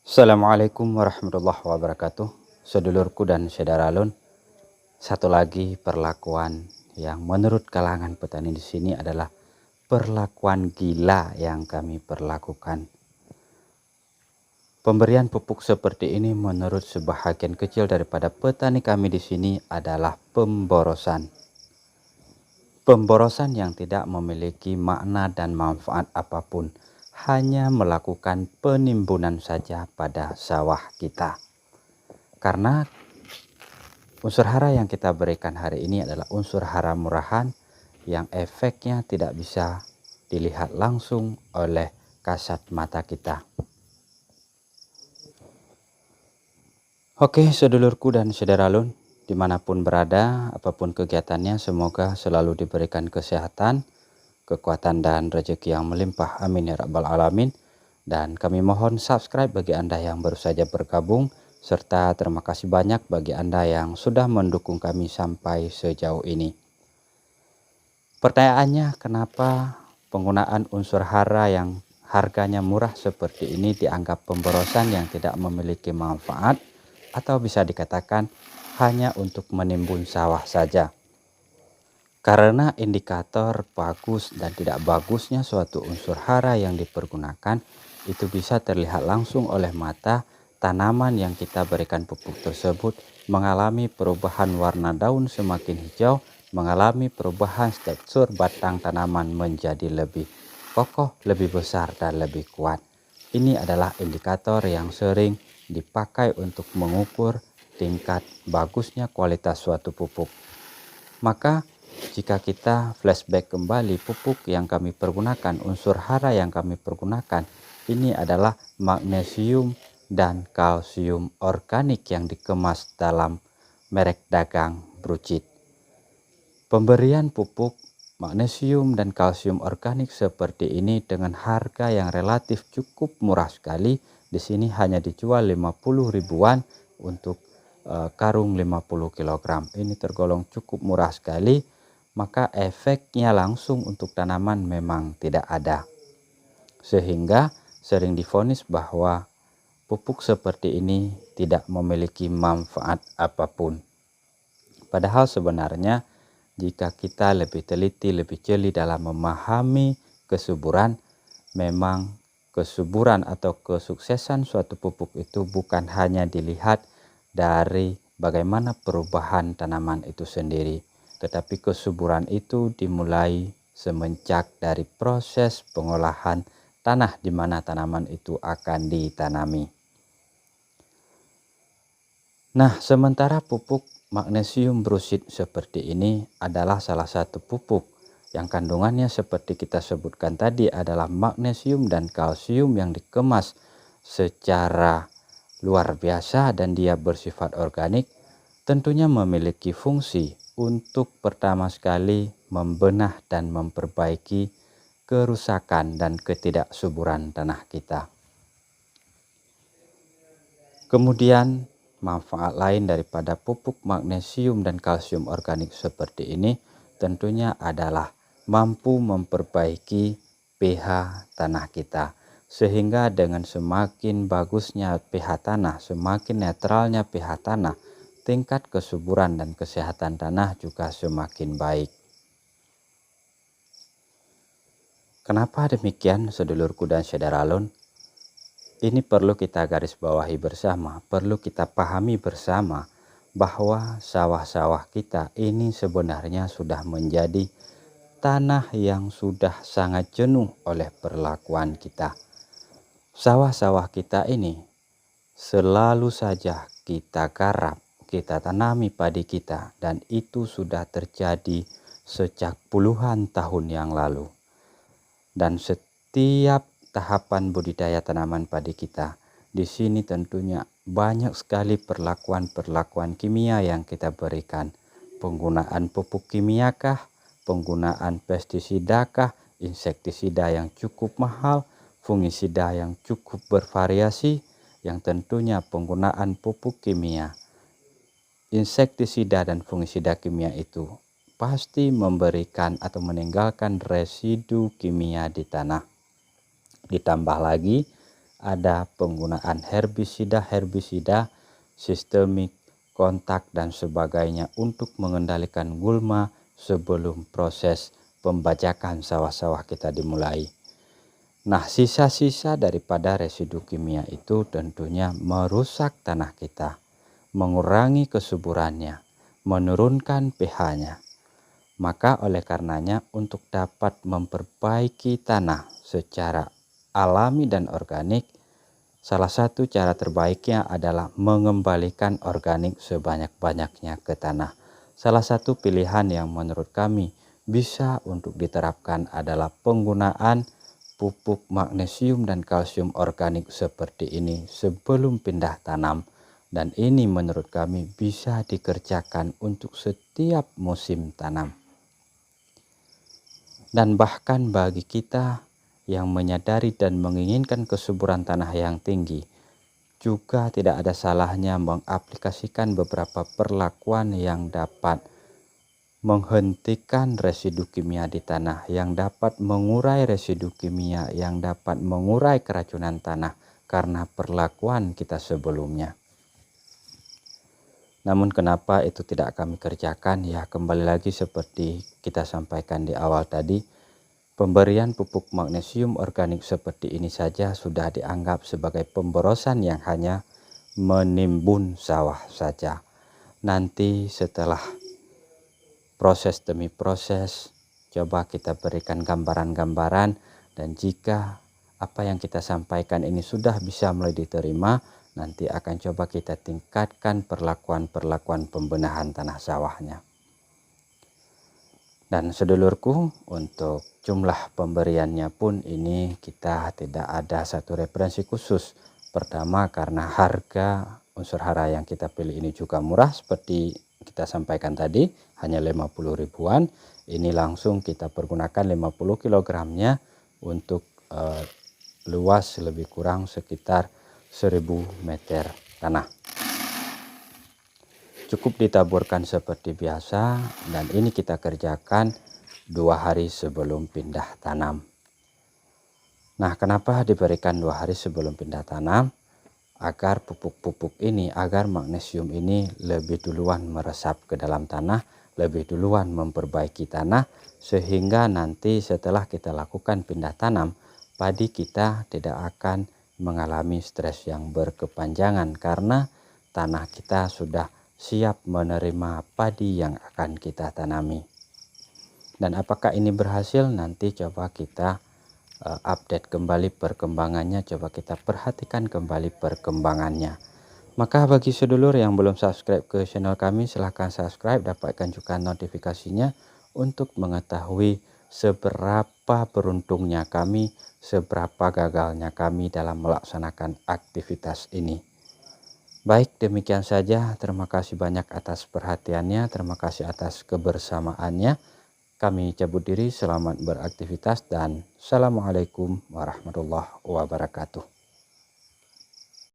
Assalamualaikum warahmatullahi wabarakatuh. Sedulurku dan saudara Lun, satu lagi perlakuan yang menurut kalangan petani di sini adalah perlakuan gila yang kami perlakukan. Pemberian pupuk seperti ini menurut sebahagian kecil daripada petani kami di sini adalah pemborosan. Pemborosan yang tidak memiliki makna dan manfaat apapun, hanya melakukan penimbunan saja pada sawah kita. Karena unsur hara yang kita berikan hari ini adalah unsur hara murahan yang efeknya tidak bisa dilihat langsung oleh kasat mata kita. Oke, sedulurku dan saudara Lun, dimanapun berada, apapun kegiatannya, semoga selalu diberikan kesehatan, kekuatan dan rezeki yang melimpah. Amin ya rabbal alamin. Dan kami mohon subscribe bagi Anda yang baru saja bergabung, serta terima kasih banyak bagi Anda yang sudah mendukung kami sampai sejauh ini. Pertanyaannya, kenapa penggunaan unsur hara yang harganya murah seperti ini dianggap pemborosan yang tidak memiliki manfaat, atau bisa dikatakan hanya untuk menimbun sawah saja? Karena indikator bagus dan tidak bagusnya suatu unsur hara yang dipergunakan itu bisa terlihat langsung oleh mata. Tanaman yang kita berikan pupuk tersebut mengalami perubahan warna daun semakin hijau, mengalami perubahan tekstur batang tanaman menjadi lebih kokoh, lebih besar dan lebih kuat. Ini adalah indikator yang sering dipakai untuk mengukur tingkat bagusnya kualitas suatu pupuk. Maka jika kita flashback kembali, pupuk yang kami pergunakan, unsur hara yang kami pergunakan, ini adalah magnesium dan kalsium organik yang dikemas dalam merek dagang Brucit. Pemberian pupuk magnesium dan kalsium organik seperti ini dengan harga yang relatif cukup murah sekali. Di sini hanya dijual 50 ribuan untuk karung 50 kg. Ini tergolong cukup murah sekali, maka efeknya langsung untuk tanaman memang tidak ada. Sehingga sering divonis bahwa pupuk seperti ini tidak memiliki manfaat apapun. Padahal sebenarnya jika kita lebih teliti, lebih jeli dalam memahami kesuburan, memang kesuburan atau kesuksesan suatu pupuk itu bukan hanya dilihat dari bagaimana perubahan tanaman itu sendiri, tetapi kesuburan itu dimulai semenjak dari proses pengolahan tanah di mana tanaman itu akan ditanami. Nah, sementara pupuk magnesium brucit seperti ini adalah salah satu pupuk yang kandungannya seperti kita sebutkan tadi adalah magnesium dan kalsium yang dikemas secara luar biasa dan dia bersifat organik, tentunya memiliki fungsi untuk pertama sekali membenah dan memperbaiki kerusakan dan ketidaksuburan tanah kita. Kemudian manfaat lain daripada pupuk magnesium dan kalsium organik seperti ini tentunya adalah mampu memperbaiki pH tanah kita. Sehingga dengan semakin bagusnya pH tanah, semakin netralnya pH tanah, tingkat kesuburan dan kesehatan tanah juga semakin baik. Kenapa demikian, sedulurku dan saudara Lun? Ini perlu kita garis bawahi bersama, perlu kita pahami bersama bahwa sawah-sawah kita ini sebenarnya sudah menjadi tanah yang sudah sangat jenuh oleh perlakuan kita. Sawah-sawah kita ini selalu saja kita garap, kita tanami padi kita, dan itu sudah terjadi sejak puluhan tahun yang lalu. Dan setiap tahapan budidaya tanaman padi kita, di sini tentunya banyak sekali perlakuan-perlakuan kimia yang kita berikan. Penggunaan pupuk kimiakah, penggunaan pestisidakah, insektisida yang cukup mahal, fungisida yang cukup bervariasi, yang tentunya penggunaan pupuk kimia, insektisida dan fungisida kimia itu pasti memberikan atau meninggalkan residu kimia di tanah. Ditambah lagi ada penggunaan herbisida, sistemik, kontak dan sebagainya untuk mengendalikan gulma sebelum proses pembajakan sawah-sawah kita dimulai. Nah, sisa-sisa daripada residu kimia itu tentunya merusak tanah kita, mengurangi kesuburannya, menurunkan pH-nya. Maka oleh karenanya untuk dapat memperbaiki tanah secara alami dan organik, salah satu cara terbaiknya adalah mengembalikan organik sebanyak-banyaknya ke tanah. Salah satu pilihan yang menurut kami bisa untuk diterapkan adalah penggunaan pupuk magnesium dan kalsium organik seperti ini sebelum pindah tanam. Dan ini menurut kami bisa dikerjakan untuk setiap musim tanam. Dan bahkan bagi kita yang menyadari dan menginginkan kesuburan tanah yang tinggi, juga tidak ada salahnya mengaplikasikan beberapa perlakuan yang dapat menghentikan residu kimia di tanah, yang dapat mengurai residu kimia, yang dapat mengurai keracunan tanah karena perlakuan kita sebelumnya. Namun kenapa itu tidak kami kerjakan? Ya, kembali lagi seperti kita sampaikan di awal tadi, pemberian pupuk magnesium organik seperti ini saja sudah dianggap sebagai pemborosan yang hanya menimbun sawah saja. Nanti setelah proses demi proses, coba kita berikan gambaran-gambaran, dan jika apa yang kita sampaikan ini sudah bisa mulai diterima, nanti akan coba kita tingkatkan perlakuan-perlakuan pembenahan tanah sawahnya. Dan sedulurku, untuk jumlah pemberiannya pun ini kita tidak ada satu referensi khusus. Pertama, karena harga unsur hara yang kita pilih ini juga murah seperti kita sampaikan tadi, hanya 50 ribuan. Ini langsung kita pergunakan 50 kilogramnya untuk luas lebih kurang sekitar 1000 meter tanah. Cukup ditaburkan seperti biasa, dan ini kita kerjakan 2 hari sebelum pindah tanam. Nah, kenapa diberikan 2 hari sebelum pindah tanam? Agar pupuk-pupuk ini, agar magnesium ini lebih duluan meresap ke dalam tanah, lebih duluan memperbaiki tanah, sehingga nanti setelah kita lakukan pindah tanam, padi kita tidak akan mengalami stres yang berkepanjangan karena tanah kita sudah siap menerima padi yang akan kita tanami. Dan apakah ini berhasil? Nanti coba kita update kembali perkembangannya, coba kita perhatikan kembali perkembangannya. Maka bagi sedulur yang belum subscribe ke channel kami, silahkan subscribe, dapatkan juga notifikasinya untuk mengetahui seberapa beruntungnya kami, seberapa gagalnya kami dalam melaksanakan aktivitas ini. Baik, demikian saja. Terima kasih banyak atas perhatiannya, terima kasih atas kebersamaannya. Kami cabut diri, selamat beraktivitas, dan Assalamualaikum warahmatullahi wabarakatuh.